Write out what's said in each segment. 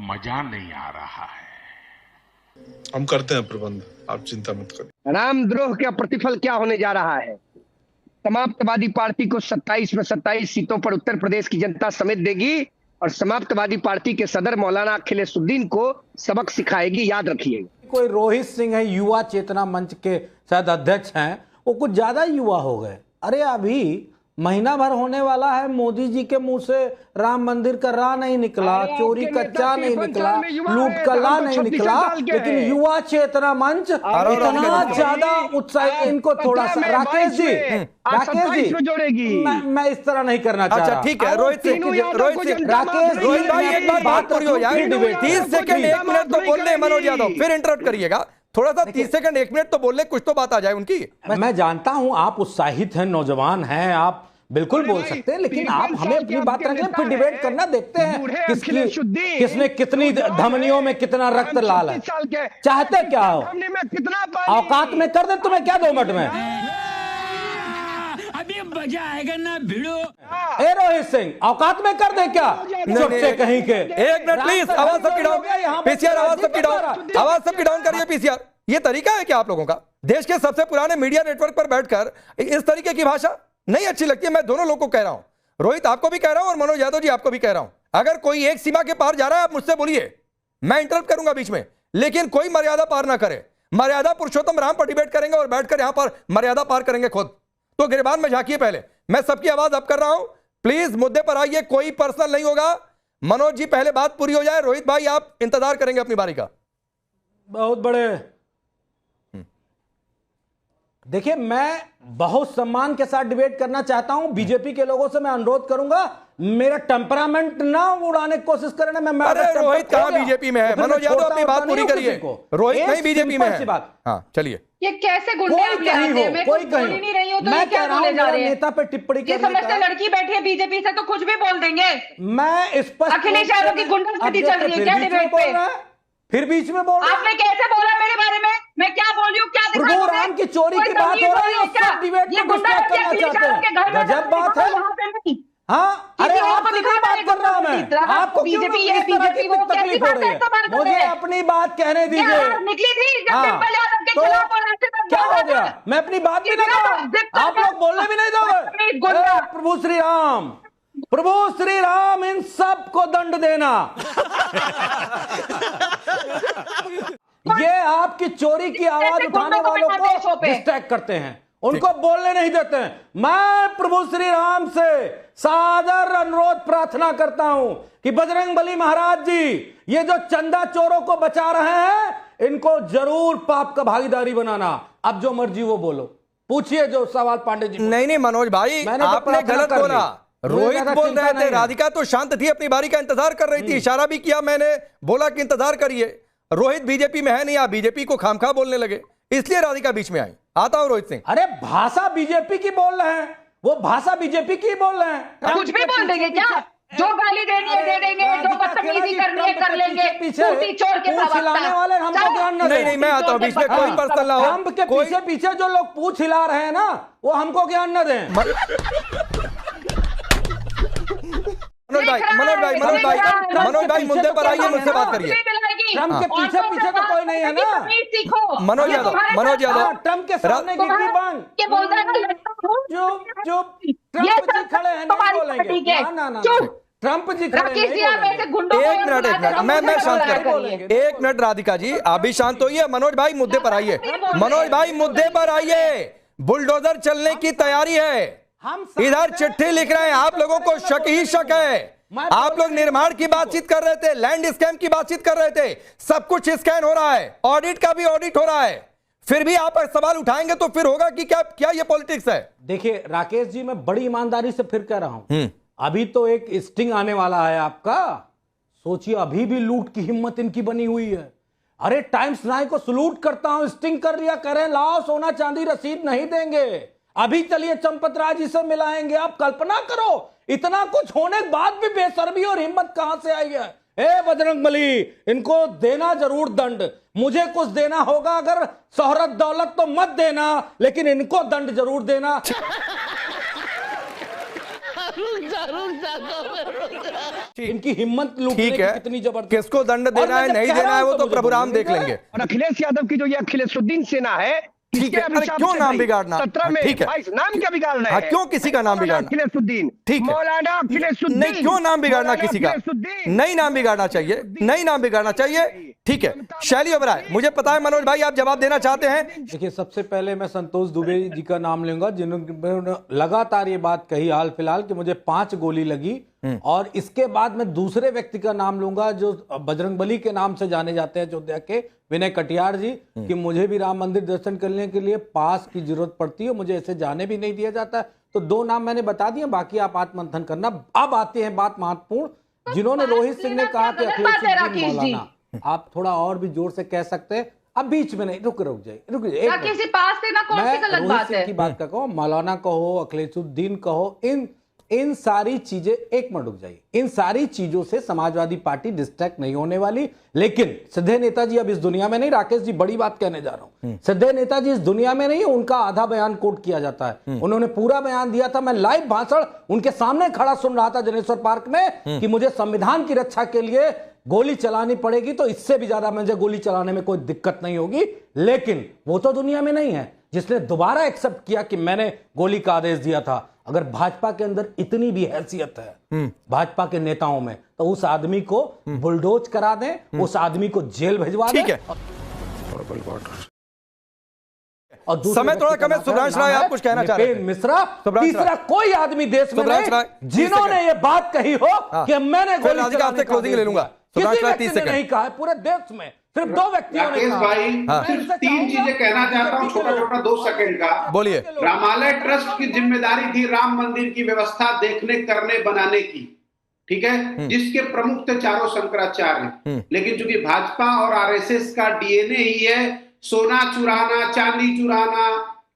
मजा नहीं आ रहा है। हम करते हैं प्रबंध, आप चिंता मत करिए। रामद्रोह का प्रतिफल क्या होने जा रहा है? समाप्तवादी पार्टी को 27 में 27 सीटों पर उत्तर प्रदेश की जनता समेत देगी और समाप्तवादी पार्टी के सदर मौलाना अखिलेशुद्दीन को सबक सिखाएगी, याद रखिएगा। कोई रोहित सिंह है, युवा चेतना मंच के शायद अध्यक्ष हैं, वो कुछ ज्यादा युवा हो गए। अरे अभी महीना भर होने वाला है, मोदी जी के मुंह से राम मंदिर का राह नहीं निकला, चोरी का चा नहीं निकला, लूट का ला नहीं निकला, लेकिन युवा चेतना मंच इतना ज्यादा उत्साह। इनको थोड़ा सा राकेश जी जोड़ेगी। मैं इस तरह नहीं करना चाह रहा। ठीक है रोहित सिंह, रोहित भाई एक बार बात पूरी हो जाए। 30 सेकंड 1 मिनट तो बोल ले मनोज यादव, फिर इंटरप्ट करिएगा। थोड़ा सा 30 सेकंड 1 मिनट तो बोल ले, कुछ तो बात आ जाए उनकी। मैं जानता हूं आप उत्साहित हैं, नौजवान हैं, आप बिल्कुल बोल सकते हैं, लेकिन आप हमें अपनी बात रखें, फिर डिबेट करना देखते हैं किसने कितनी धमनियों में कितना रक्त लाल है। चाहते क्या हो? औकात में कर दे तुम्हें क्या 2 मिनट में? अभी मजा आएगा ना भिड़ो। ए रोहित सिंह, औकात में कर दे क्या? चुपचे कहीं के। 1 मिनट प्लीज, आवाज सबकी डाउन, पीसीआर आवाज सबकी डाउन, आवाज सबकी डाउन करिए पीसीआर। ये तरीका है क्या आप लोगों का? देश के सबसे पुराने मीडिया नेटवर्क पर बैठकर इस तरीके की भाषा नहीं अच्छी लगती है। मैं दोनों लोगों को कह रहा हूं, रोहित आपको भी कह रहा हूं और मनोज यादव जी आपको भी कह रहा हूं, अगर कोई एक सीमा के पार जा रहा है आप मुझसे बोलिए, मैं इंटरप्ट करूंगा बीच में, लेकिन कोई मर्यादा पार ना करे। मर्यादा पुरुषोत्तम राम पर डिबेट करेंगे और बैठकर यहां पर मर्यादा पार करेंगे खुद, तो गिरबान में झांकिए। पहले मैं सबकी आवाज अब कर रहा हूं, प्लीज मुद्दे पर आइए, कोई पर्सनल नहीं होगा। मनोज जी पहले बात पूरी हो जाए, रोहित भाई आप इंतजार करेंगे अपनी बारी का। बहुत बड़े देखिए, मैं बहुत सम्मान के साथ डिबेट करना चाहता हूं। बीजेपी के लोगों से मैं अनुरोध करूंगा, मेरा टेम्परामेंट ना उड़ाने की कोशिश करें ना। मैं अरे रोहित कहां बीजेपी में है? मनोज यादव अपनी बात पूरी करिए। रोहित नहीं बीजेपी में है। हाँ चलिए। ये कैसे गुंडे कोई कहीं हो, कोई कहीं नहीं रही हो तो मैं कह रहा हूं मेरा नेता पे टिप्पणी ये समझते लड़की बैठी है बीजेपी से तो कुछ भी बोल देंगे। मैं स्पष्ट अखिलेश यादव की गुंडागर्दी चल रही है क्या डिबेट पे? फिर बीच में बोल आपने कैसे बोला मेरे बारे में? मैं क्या बोल रही हूँ? क्या प्रभु राम की चोरी की बात हो रही है क्या? डिबेट ये को डिस्ट्रैक्ट करना चाहते हैं। गजब बात है। हाँ अरे आपसे नहीं बात कर रहा मैं, आपको बीजेपी ये बीजेपी वो तकलीफ हो रही है? मुझे अपनी बात कहने दीजिए। निकली थी जब डिम्पल यादव के खिलाफ क्या हो गया? मैं अपनी बात भी नहीं करूँ, आप लोग बोलने भी नहीं दोगे। प्रभु श्री राम, प्रभु श्री राम, इन सब को दंड देना। ये आपकी चोरी की आवाज उठाने वालों को डिस्ट्रैक्ट करते हैं, उनको बोलने नहीं देते हैं। मैं प्रभु श्री राम से सादर अनुरोध प्रार्थना करता हूं कि बजरंगबली महाराज जी ये जो चंदा चोरों को बचा रहे हैं, इनको जरूर पाप का भागीदारी बनाना। अब जो मर्जी वो बोलो, पूछिए जो सवाल पांडे जी। नहीं मनोज भाई, आपने गलत बोला। रोहित बोल रहे थे, राधिका तो शांत थी, अपनी बारी का इंतजार कर रही थी। इशारा भी किया मैंने, बोला कि इंतजार करिए। रोहित बीजेपी में है नहीं, आप बीजेपी को खामखा बोलने लगे, इसलिए राधिका बीच में आई। आता हूं रोहित सिंह। अरे भाषा बीजेपी की बोल रहे हैं, वो भाषा बीजेपी की बोल रहे हैं। कुछ भी बोल देंगे क्या? जो गाली देनी है दे देंगे, जो बदतमीजी करनी है कर लेंगे। टूटी चोर के हिलाने वाले हमको ज्ञान न दें। नहीं मैं आता हूं बीच में, कोई पर्सनल ना हो। ट्रंप के पीछे पीछे जो लोग पूछ हिला रहे हैं ना, वो हमको ज्ञान न दें। मनोज भाई मुद्दे पर आइए, मुझसे बात करिए। ट्रंप के पीछे पीछे तो कोई नहीं है ना। मनोज यादव ट्रंप के सामने गिट्टी बांध जो ट्रंप जी खड़े हैं नहीं बोलेंगे। ना ट्रंप जी खड़े हैं। एक मिनट मैं शांत कर। 1 मिनट राधिका जी, आप भी शांत होइए। मनोज भाई मुद्दे पर आइए, मनोज भाई मुद्दे पर आइए। बुलडोजर चलने की तैयारी है, इधर चिट्ठी लिख रहे हैं, आप लोगों को शक ही शक है। आप लोग निर्माण की बातचीत कर रहे थे, लैंड स्कैम की बातचीत कर रहे थे, सब कुछ स्कैन हो रहा है, ऑडिट का भी ऑडिट हो रहा है, फिर भी आप सवाल उठाएंगे तो फिर होगा कि क्या ये पॉलिटिक्स है? देखिए राकेश जी, मैं बड़ी ईमानदारी से फिर कह रहा हूं, अभी तो एक स्टिंग आने वाला है आपका। सोचिए, अभी भी लूट की हिम्मत इनकी बनी हुई है। अरे टाइम्स नाउ को सलूट करता हूं, स्टिंग कर दिया, करें लाओ सोना चांदी, रसीद नहीं देंगे। अभी चलिए चंपत राय जी से मिलाएंगे। आप कल्पना करो, इतना कुछ होने के बाद भी बेशर्मी और हिम्मत कहां से आई है? ए बजरंगबली, इनको देना जरूर दंड। मुझे कुछ देना होगा, अगर शोहरत दौलत तो मत देना, लेकिन इनको दंड जरूर देना। इनकी हिम्मत लूटने ठीक की है, कितनी जबरदस्त। किसको दंड देना है नहीं देना है वो तो प्रभु राम देख लेंगे। और अखिलेश यादव की जो ये अखिलेशुद्दीन सेना है, ठीक है, अरे क्यों नाम बिगाड़ना? 17 में ठीक है, 22 नाम क्या बिगाड़ना हाँ, है? क्यों किसी का नाम बिगाड़ना? अखिलेशुद्दीन, ठीक है, मौलाना अखिलेशुद्दीन, नहीं क्यों नाम बिगाड़ना मौलाना किसी का? अखिलेशुद्दीन। नहीं नाम बिगाड़ना चाहिए, नहीं नाम बिगाड़ना चाहिए। ठीक है, शैली ओबराय, मुझे पता है मनोज भाई आप जवाब देना चाहते हैं। देखिए, सबसे पहले मैं संतोष दुबे जी का नाम लूंगा, जिन्होंने लगातार ये बात कही हाल फिलहाल कि मुझे 5 गोली लगी। और इसके बाद मैं दूसरे व्यक्ति का नाम लूंगा जो बजरंगबली के नाम से जाने जाते हैं, अयोध्या के विनय कटियार जी, कि मुझे भी राम मंदिर दर्शन करने के लिए पास की जरूरत पड़ती है, मुझे ऐसे जाने भी नहीं दिया जाता है। तो 2 नाम मैंने बता दिए, बाकी आप आत्ममंथन करना। अब आते हैं बात महत्वपूर्ण, जिन्होंने रोहित सिंह ने कहा कि अखिलेश मौलाना, आप थोड़ा और भी जोर से कह सकते हैं, अब बीच में नहीं, रुक जाइए। किसी पास से ना कौन सी गलत बात है? की बात का कहो, मौलाना कहो, अखिलेशुद्दीन कहो, इन सारी चीजें, एक मिनट रुक जाइए, इन सारी चीजों से समाजवादी पार्टी डिस्ट्रैक्ट नहीं होने वाली। लेकिन सिद्धे नेताजी अब इस दुनिया में नहीं, राकेश जी बड़ी बात कहने जा रहा हूं, सिद्धे नेताजी इस दुनिया में नहीं, उनका आधा बयान कोट किया जाता है, उन्होंने पूरा बयान दिया था। मैं लाइव भाषण उनके सामने खड़ा सुन रहा था जनेश्वर पार्क में कि मुझे संविधान की रक्षा के लिए गोली चलानी पड़ेगी तो इससे भी ज्यादा मुझे गोली चलाने में कोई दिक्कत नहीं होगी। लेकिन वो तो दुनिया में नहीं है जिसने दोबारा एक्सेप्ट किया कि मैंने गोली का आदेश दिया था। अगर भाजपा के अंदर इतनी भी हैसियत है भाजपा के नेताओं में, तो उस आदमी को बुलडोज करा दें, उस आदमी को जेल भिजवा दें। ठीक है, और समय थोड़ा कम है। सुब्रांश राय आप कुछ कहना चाह रहे हैं? मिश्रा, तीसरा कोई आदमी देश में नहीं जिन्होंने ये बात कही हो कि मैंने गोली चलाने का क्लोजिंग ले लूंगा। किसी व्यक्ति ने नहीं कहा है पूरे देश में, सिर्फ 2 व्यक्तियों ने कहा। भाई सिर्फ 3 चीजें कहना चाहता हूँ, छोटा 2 सेकंड का। बोलिए। रामालय ट्रस्ट की जिम्मेदारी थी राम मंदिर की व्यवस्था देखने, करने, बनाने की, ठीक है, जिसके प्रमुख थे चारों शंकराचार्य। लेकिन चूंकि भाजपा और आरएसएस का डीएनए ही है सोना चुराना, चांदी चुराना,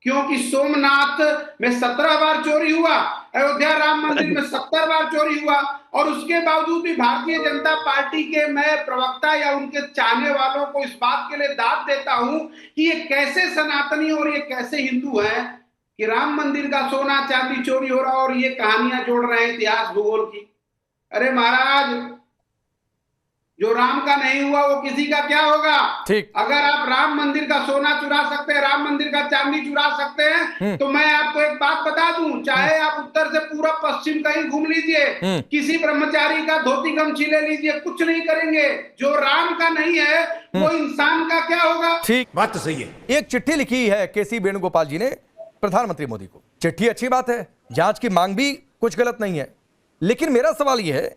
क्योंकि सोमनाथ में 17 बार चोरी हुआ, अयोध्या राम मंदिर में 70 बार चोरी हुआ, और उसके बावजूद भी भारतीय जनता पार्टी के मैं प्रवक्ता या उनके चाहने वालों को इस बात के लिए दाद देता हूं कि ये कैसे सनातनी और ये कैसे हिंदू हैं कि राम मंदिर का सोना चांदी चोरी हो रहा और ये कहानियां जोड़ रहे हैं इतिहास भूगोल की। अरे महाराज, जो राम का नहीं हुआ वो किसी का क्या होगा? ठीक। अगर आप राम मंदिर का सोना चुरा सकते हैं, राम मंदिर का चांदी चुरा सकते हैं, तो मैं आपको एक बात बता दूं, चाहे आप उत्तर से पूरा पश्चिम कहीं घूम लीजिए, किसी ब्रह्मचारी का धोती गमछी ले लीजिए, कुछ नहीं करेंगे। जो राम का नहीं है वो इंसान का क्या होगा? ठीक, बात तो सही है। एक चिट्ठी लिखी है केसी वेणुगोपाल जी ने प्रधानमंत्री मोदी को। चिट्ठी अच्छी बात है, जांच की मांग भी कुछ गलत नहीं है, लेकिन मेरा सवाल यह है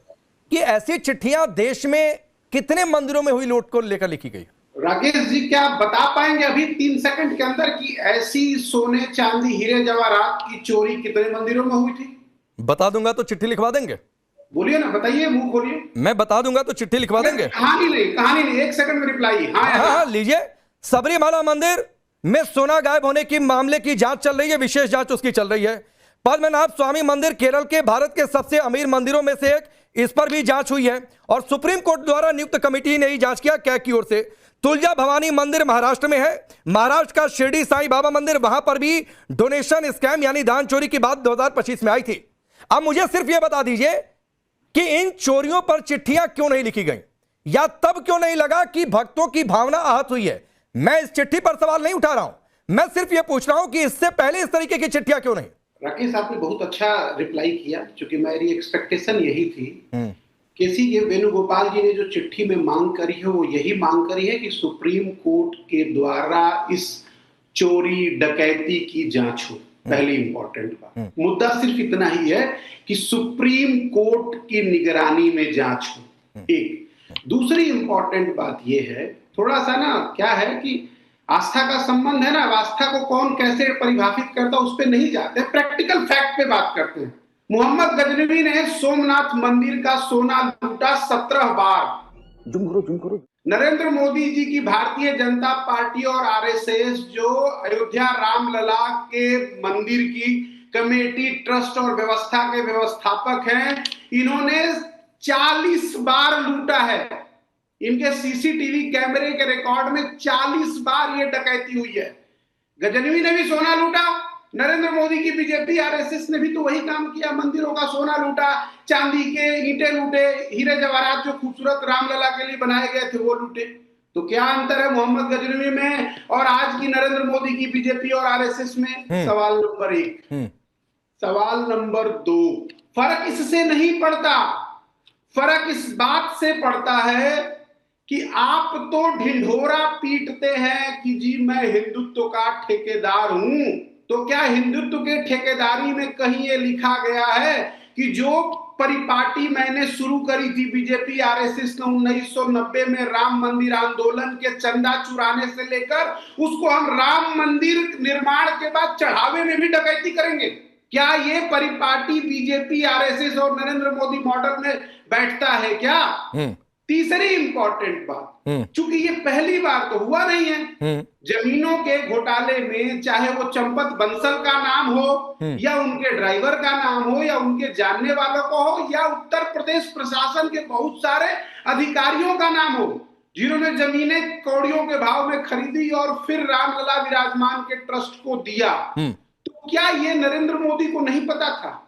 कि ऐसी चिट्ठियां देश में कितने मंदिरों में हुई लूट को लेकर लिखी गई? राकेश जी, क्या आप बता पाएंगे अभी 3 सेकंड के अंदर कि ऐसी सोने चांदी हीरे जवाहरात की चोरी कितने मंदिरों में हुई थी? बता दूंगा तो चिट्ठी लिखवा देंगे? बोलिए ना, बताइए, मुंह खोलिए। मैं बता दूंगा तो चिट्ठी लिखवा देंगे? कहानी नहीं, 1 सेकंड में रिप्लाई। हाँ, लीजिए। सबरीमाला मंदिर में सोना गायब होने की मामले की जांच चल रही है, विशेष जांच उसकी चल रही है। पद्मनाभ स्वामी मंदिर केरल के भारत के सबसे अमीर मंदिरों में से एक, इस पर भी जांच हुई है और सुप्रीम कोर्ट द्वारा नियुक्त कमेटी ने ही जांच किया कैग की ओर से। तुलजा भवानी मंदिर महाराष्ट्र में है। महाराष्ट्र का शिरडी साईं बाबा मंदिर, वहां पर भी डोनेशन स्कैम यानी दान चोरी की बात 2025 में आई थी। अब मुझे सिर्फ यह बता दीजिए कि इन चोरियों पर चिट्ठियां क्यों नहीं लिखी गई, या तब क्यों नहीं लगा कि भक्तों की भावना आहत हुई है? मैं इस चिट्ठी पर सवाल नहीं उठा रहा हूं, मैं सिर्फ यह पूछ रहा हूं कि इससे पहले इस तरीके की चिट्ठियां क्यों नहीं? राकेश, आपने बहुत अच्छा रिप्लाई किया, क्योंकि मेरी एक्सपेक्टेशन यही थी। केसी वेणुगोपाल जी ने जो चिट्ठी में मांग करी है वो यही मांग करी है कि सुप्रीम कोर्ट के द्वारा इस चोरी डकैती की जांच हो। पहली इंपॉर्टेंट बात, मुद्दा सिर्फ इतना ही है कि सुप्रीम कोर्ट की निगरानी में जांच हो। एक दूसरी इंपॉर्टेंट बात यह है, थोड़ा सा ना क्या है कि आस्था का संबंध है ना, आस्था को कौन कैसे परिभाषित करता है उस पर नहीं जाते, प्रैक्टिकल फैक्ट पे बात करते हैं। मोहम्मद गजनवी ने सोमनाथ मंदिर का सोना लूटा 17 बार। नरेंद्र मोदी जी की भारतीय जनता पार्टी और आरएसएस जो अयोध्या रामलला के मंदिर की कमेटी, ट्रस्ट और व्यवस्था के व्यवस्थापक हैं, इन्होंने 40 बार लूटा है। इनके सीसीटीवी कैमरे के रिकॉर्ड में 40 बार ये डकैती हुई है। गजनवी ने भी सोना लूटा, नरेंद्र मोदी की बीजेपी आरएसएस ने भी तो वही काम किया, मंदिरों का सोना लूटा, चांदी के ईंटें लूटे, हीरे जवाहरात जो खूबसूरत रामलला के लिए बनाए गए थे वो लूटे। तो क्या अंतर है मोहम्मद गजनवी में और आज की नरेंद्र मोदी की बीजेपी और आरएसएस में? सवाल नंबर 1। सवाल नंबर 2, फर्क इससे नहीं पड़ता, फर्क इस बात से पड़ता है कि आप तो ढिंढोरा पीटते हैं कि जी मैं हिंदुत्व का ठेकेदार हूं। तो क्या हिंदुत्व के ठेकेदारी में कहीं ये लिखा गया है कि जो परिपाटी मैंने शुरू करी थी बीजेपी आरएसएस ने 1990 में राम मंदिर आंदोलन के चंदा चुराने से लेकर उसको हम राम मंदिर निर्माण के बाद चढ़ावे में भी डकैती करेंगे? क्या ये परिपाटी बीजेपी आरएसएस और नरेंद्र मोदी मॉडल में बैठता है क्या? तीसरी इंपॉर्टेंट बात, चूंकि ये पहली बार तो हुआ नहीं है, जमीनों के घोटाले में चाहे वो चंपत बंसल का नाम हो या उनके ड्राइवर का नाम हो या उनके जानने वालों को हो या उत्तर प्रदेश प्रशासन के बहुत सारे अधिकारियों का नाम हो जिन्होंने जमीनें कौड़ियों के भाव में खरीदी और फिर रामलला विराजमान के ट्रस्ट को दिया, तो क्या ये नरेंद्र मोदी को नहीं पता था?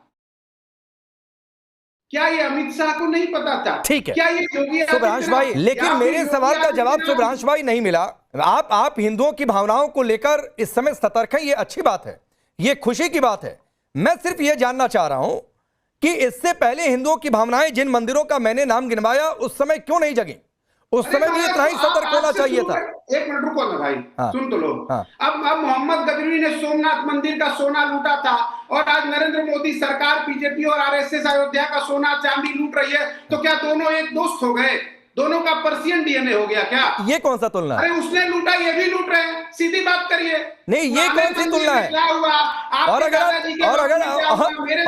क्या ये अमित शाह को नहीं पता था? ठीक है, क्या ये योगी सुब्रांश भाई, लेकिन मेरे सवाल का जवाब सुब्रांश भाई नहीं मिला। आप हिंदुओं की भावनाओं को लेकर इस समय सतर्क हैं, ये अच्छी बात है, ये खुशी की बात है। मैं सिर्फ ये जानना चाह रहा हूं कि इससे पहले हिंदुओं की भावनाएं जिन मंदिरों का मैंने नाम गिनवाया उस समय क्यों नहीं जगी? उस समय भी इतना ही सतर्क होना चाहिए था। एक मिनट रुको ना भाई, सुन तो लो। हाँ। अब मोहम्मद गजनवी ने सोमनाथ मंदिर का सोना लूटा था और आज नरेंद्र मोदी सरकार बीजेपी और आरएसएस अयोध्या का सोना चांदी लूट रही है, तो क्या दोनों एक दोस्त हो गए? दोनों का पर्सियन डीएनए हो गया क्या? ये कौन सा तुलना है? अरे उसने लूटा ये भी लूट रहे हैं, सीधी बात करिए। नहीं, ये कौन सी तुलना है? क्या हुआ?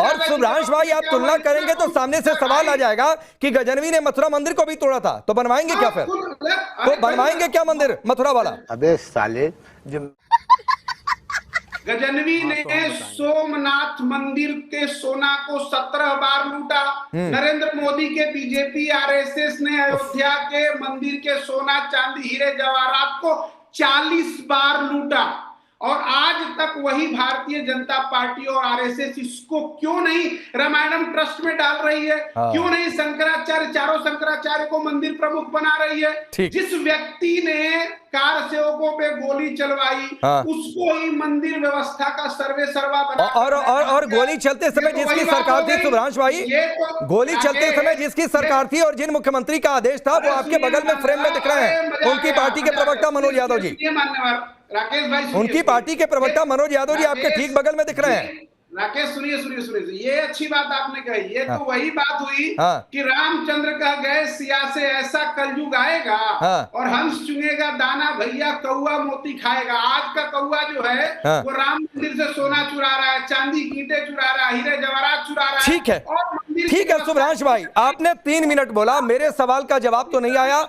और सुब्रांश भाई आप तुलना करेंगे तो सामने से सवाल आ जाएगा कि गजनवी ने मथुरा मंदिर को भी तोड़ा था, तो बनवाएंगे क्या? फिर तो बनवाएंगे क्या मंदिर मथुरा वाला? अबे साले, गजनवी ने सोमनाथ मंदिर के सोना को 17 बार लूटा। नरेंद्र मोदी के बीजेपी आरएसएस ने अयोध्या के मंदिर के सोना चांदी हीरे जवाहरात को 40 बार लूटा और आज तक वही भारतीय जनता पार्टी और आरएसएस इसको क्यों नहीं रामायणम ट्रस्ट में डाल रही है? क्यों नहीं शंकराचार्य, चारों शंकराचार्य को मंदिर प्रमुख बना रही है? जिस व्यक्ति ने कार सेवकों पे गोली चलवाई उसको ही मंदिर व्यवस्था का सर्वे सर्वा बना और गोली चलते समय जिसकी सरकार थी सुब्रांश भाई, गोली चलते समय जिसकी सरकार थी और जिन मुख्यमंत्री का आदेश था वो आपके बगल में फ्रेम में दिख रहे हैं, उनकी पार्टी के प्रवक्ता मनोज यादव जी, राकेश भाई, उनकी पार्टी के प्रवक्ता मनोज यादव जी आपके ठीक बगल में दिख रहे हैं। राकेश सुनिए, ये अच्छी बात आपने कही। ये तो वही बात हुई कि रामचंद्र कह गए सिया से ऐसा कलयुग आएगा और हंस चुनेगा दाना भैया कौआ मोती खाएगा। आज का कौआ जो है वो राम मंदिर से सोना चुरा रहा है, चांदी कींटे चुरा रहा है, हीरे जवाहरात चुरा रहा है। ठीक है सुब्रांश भाई, आपने 3 मिनट बोला, मेरे सवाल का जवाब तो नहीं आया।